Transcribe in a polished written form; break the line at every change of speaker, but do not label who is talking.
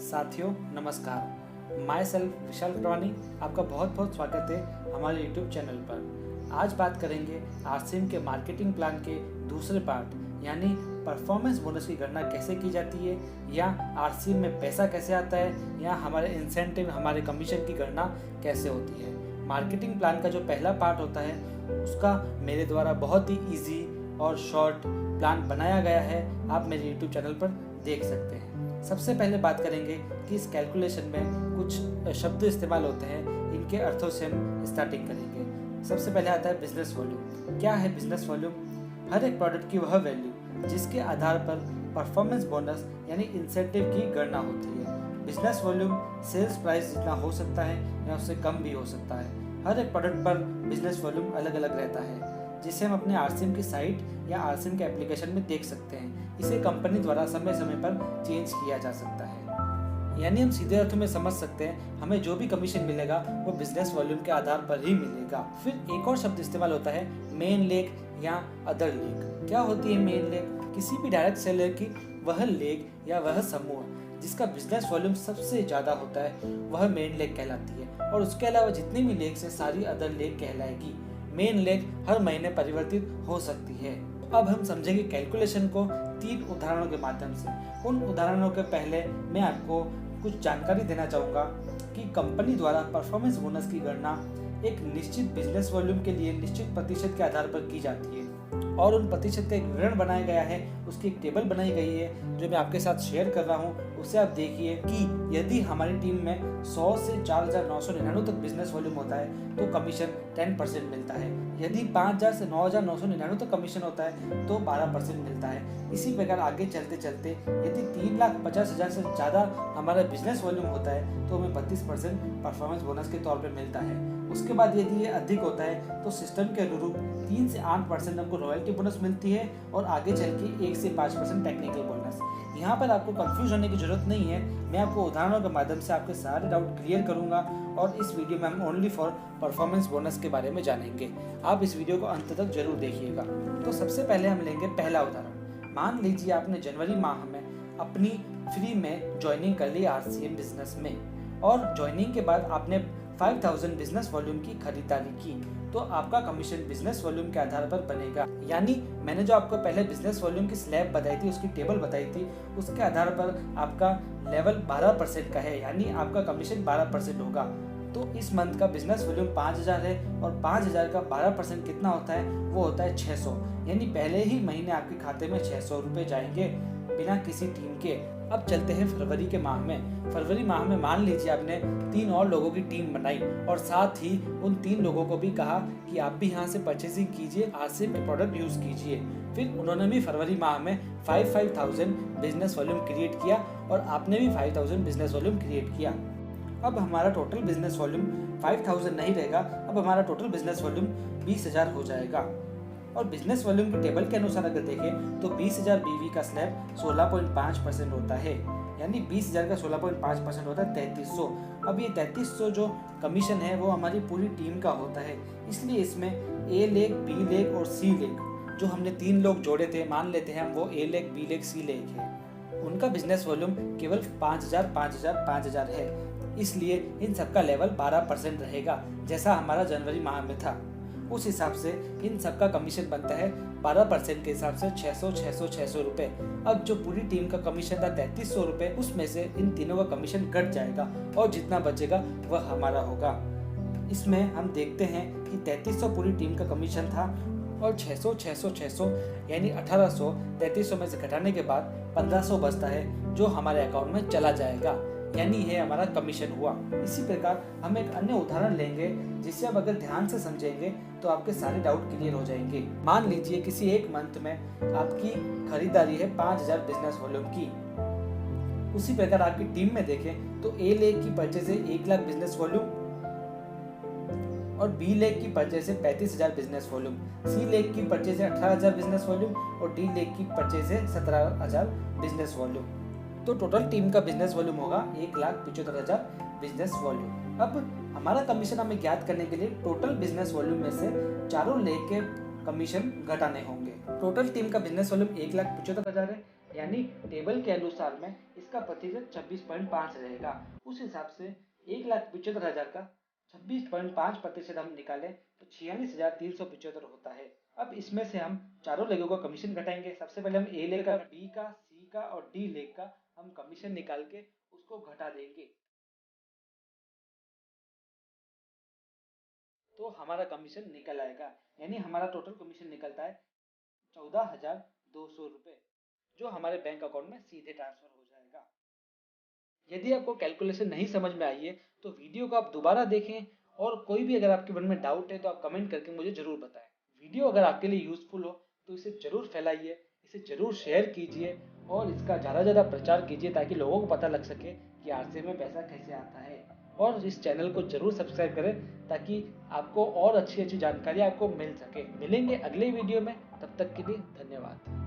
साथियों नमस्कार। My self विशाल कटवानी, आपका बहुत बहुत स्वागत है हमारे यूट्यूब चैनल पर। आज बात करेंगे आरसीएम के मार्केटिंग प्लान के दूसरे पार्ट यानी परफॉर्मेंस बोनस की गणना कैसे की जाती है, या आरसीएम में पैसा कैसे आता है, या हमारे इंसेंटिव हमारे कमीशन की गणना कैसे होती है। मार्केटिंग प्लान का जो पहला पार्ट होता है उसका मेरे द्वारा बहुत ही ईजी और शॉर्ट प्लान बनाया गया है, आप मेरे यूट्यूब चैनल पर देख सकते हैं। सबसे पहले बात करेंगे कि इस कैलकुलेशन में कुछ शब्द इस्तेमाल होते हैं, इनके अर्थों से हम स्टार्टिंग करेंगे। सबसे पहले आता है बिजनेस वॉल्यूम। क्या है बिजनेस वॉल्यूम? हर एक प्रोडक्ट की वह वैल्यू जिसके आधार पर परफॉर्मेंस बोनस यानी इंसेंटिव की गणना होती है। बिजनेस वॉल्यूम सेल्स प्राइस जितना हो सकता है या उससे कम भी हो सकता है। हर एक प्रोडक्ट पर बिजनेस वॉल्यूम अलग अलग रहता है, जिसे हम अपने आरसीएम की साइट या आरसीएम के एप्लीकेशन में देख सकते हैं। इसे कंपनी द्वारा समय समय पर चेंज किया जा सकता है। यानी हम सीधे अर्थों में समझ सकते हैं हमें जो भी कमीशन मिलेगा वो बिजनेस वॉल्यूम के आधार पर ही मिलेगा। फिर एक और शब्द इस्तेमाल होता है मेन लेग या अदर लेग। क्या होती है मेन लेग? किसी भी डायरेक्ट सेलर की वह लेग या वह समूह जिसका बिजनेस वॉल्यूम सबसे ज्यादा होता है वह मेन लेग कहलाती है, और उसके अलावा जितनी भी लेग्स है सारी अदर लेग कहलाएगी। मेन लेग हर महीने परिवर्तित हो सकती है। अब हम समझेंगे कैलकुलेशन को 3 उदाहरणों के माध्यम से। उन उदाहरणों के पहले मैं आपको कुछ जानकारी देना चाहूँगा कि कंपनी द्वारा परफॉर्मेंस बोनस की गणना एक निश्चित बिजनेस वॉल्यूम के लिए निश्चित प्रतिशत के आधार पर की जाती है, और उन प्रतिशत का एक विवरण बनाया गया है, उसकी एक टेबल बनाई गई है जो मैं आपके साथ शेयर कर रहा हूँ। उसे आप देखिए कि यदि हमारी टीम में 100 से 4,999 तक बिजनेस वॉल्यूम होता है तो कमीशन 10% मिलता है। यदि 5,000 से 9,999 तक कमीशन होता है तो 12% मिलता है। इसी प्रकार आगे चलते चलते यदि 3,50,000 से ज़्यादा हमारा बिजनेस वॉल्यूम होता है तो हमें 32% परफॉर्मेंस बोनस के तौर पर मिलता है। उसके बाद यदि ये अधिक होता है तो सिस्टम के अनुरूप 3 से 8% हमको रॉयल्टी बोनस मिलती है, और आगे चल के 1 से 5% टेक्निकल बोनस। यहाँ पर आपको कंफ्यूज होने की जरूरत नहीं है, मैं आपको उदाहरणों के माध्यम से आपके सारे डाउट क्लियर करूंगा, और इस वीडियो में हम ओनली फॉर परफॉर्मेंस बोनस के बारे में जानेंगे। आप इस वीडियो को अंत तक जरूर देखिएगा। तो सबसे पहले हम लेंगे पहला उदाहरण। मान लीजिए आपने जनवरी माह में अपनी फ्री में ज्वाइनिंग कर ली आरसीएम बिजनेस में, और ज्वाइनिंग के बाद आपने 5,000 बिजनेस वॉल्यूम की खरीदारी की, तो आपका कमीशन बिजनेस वॉल्यूम के आधार पर बनेगा। यानी मैंने जो आपको पहले बिजनेस वॉल्यूम की स्लैब बताई थी, उसकी टेबल बताई थी, उसके आधार पर आपका लेवल 12% का है, यानी आपका कमीशन 12% होगा। तो इस मंथ का बिजनेस वॉल्यूम 5,000 है, और 5,000 का 12% कितना होता है? वो होता है 600। यानी पहले ही महीने आपके खाते में 600 रुपये जाएंगे बिना किसी टीम के। अब चलते हैं फरवरी के माह में। फरवरी माह में मान लीजिए आपने 3 और लोगों की टीम बनाई, और साथ ही उन 3 लोगों को भी कहा कि आप भी यहाँ से परचेसिंग कीजिए, आरसीएम के प्रोडक्ट यूज कीजिए। फिर उन्होंने भी फरवरी माह में 5,000 बिजनेस वॉल्यूम क्रिएट किया, और आपने भी 5,000 बिजनेस वॉल्यूम क्रिएट किया। अब हमारा टोटल बिजनेस वॉल्यूम 5,000 नहीं रहेगा, अब हमारा टोटल बिजनेस वॉल्यूम 20,000 हो जाएगा। और बिजनेस वॉल्यूम की टेबल के अनुसार अगर देखें तो 20,000 बीवी का स्लैब 16.5% होता है, यानी 20,000 का 16.5% होता है 3300। अब ये 3300 जो कमीशन है वो हमारी पूरी टीम का होता है, इसलिए इसमें ए लेग, बी लेग और सी लेग, जो हमने 3 लोग जोड़े थे, मान लेते हैं हम वो ए लेग, बी लेग, सी लेग है, उनका बिजनेस वॉल्यूम केवल 5,000, 5,000, 5,000 है। इसलिए इन सबका लेवल 12% रहेगा, जैसा हमारा जनवरी माह में था। उस हिसाब से इन सबका कमीशन बनता है 12% के हिसाब से 600, 600, 600 रुपये। अब जो पूरी टीम का कमीशन था 3,300 रुपये, उसमें से इन तीनों का कमीशन कट जाएगा, और जितना बचेगा वह हमारा होगा। इसमें हम देखते हैं कि 3,300 पूरी टीम का कमीशन था, और 600, 600, 600 यानी 1,800 3,300 में से घटाने के बाद 1,500 बचता है, जो हमारे अकाउंट में चला जाएगा, यानी ये हमारा कमीशन हुआ। इसी प्रकार हम एक अन्य उदाहरण लेंगे, जिसे आप अगर ध्यान से समझेंगे तो आपके सारे डाउट क्लियर हो जाएंगे। मान लीजिए किसी एक मंथ में आपकी खरीदारी है 5,000 बिजनेस वॉल्यूम की। उसी प्रकार आपकी टीम में देखें तो ए लेग की परचेज है 1 लाख बिजनेस वॉल्यूम, और बी लेग की परचेज है 35,000 बिजनेस वॉल्यूम, सी लेग की परचेज है 18,000 बिजनेस वॉल्यूम, और डी लेग की परचेज है 17,000 बिजनेस वॉल्यूम। तो टोटल टीम का बिजनेस वॉल्यूम होगा 1,75,000 बिजनेस वॉल्यूम। अब हमारा कमीशन हमें ज्ञात करने के लिए टोटल बिजनेस वॉल्यूम में से चारों लेग के कमीशन घटाने होंगे। टोटल टीम का बिजनेस वॉल्यूम 1,75,000 है, यानी टेबल के अनुसार में इसका प्रतिशत 26.5 रहेगा। उस हिसाब से 1,75,000 का 26.5% हम निकालें तो 46,375 होता है। अब इसमें से हम चारों लेगों का कमीशन घटाएंगे। सबसे पहले हम ए लेग का, बी का, सी का और डी लेग का हम कमीशन निकाल के उसको घटा देंगे, तो हमारा कमीशन निकल आएगा। यानी हमारा टोटल कमीशन निकलता है 14,200 रुपये, जो हमारे बैंक अकाउंट में सीधे ट्रांसफर हो जाएगा। यदि आपको कैलकुलेशन नहीं समझ में आई है तो वीडियो को आप दोबारा देखें, और कोई भी अगर आपके मन में डाउट है तो आप कमेंट करके मुझे जरूर बताएं। वीडियो अगर आपके लिए यूजफुल हो तो इसे जरूर फैलाइए, इसे जरूर शेयर कीजिए और इसका ज़्यादा ज़्यादा प्रचार कीजिए, ताकि लोगों को पता लग सके कि आरसीए में पैसा कैसे आता है। और इस चैनल को जरूर सब्सक्राइब करें, ताकि आपको और अच्छी अच्छी जानकारी आपको मिल सके। मिलेंगे अगले वीडियो में, तब तक के लिए धन्यवाद।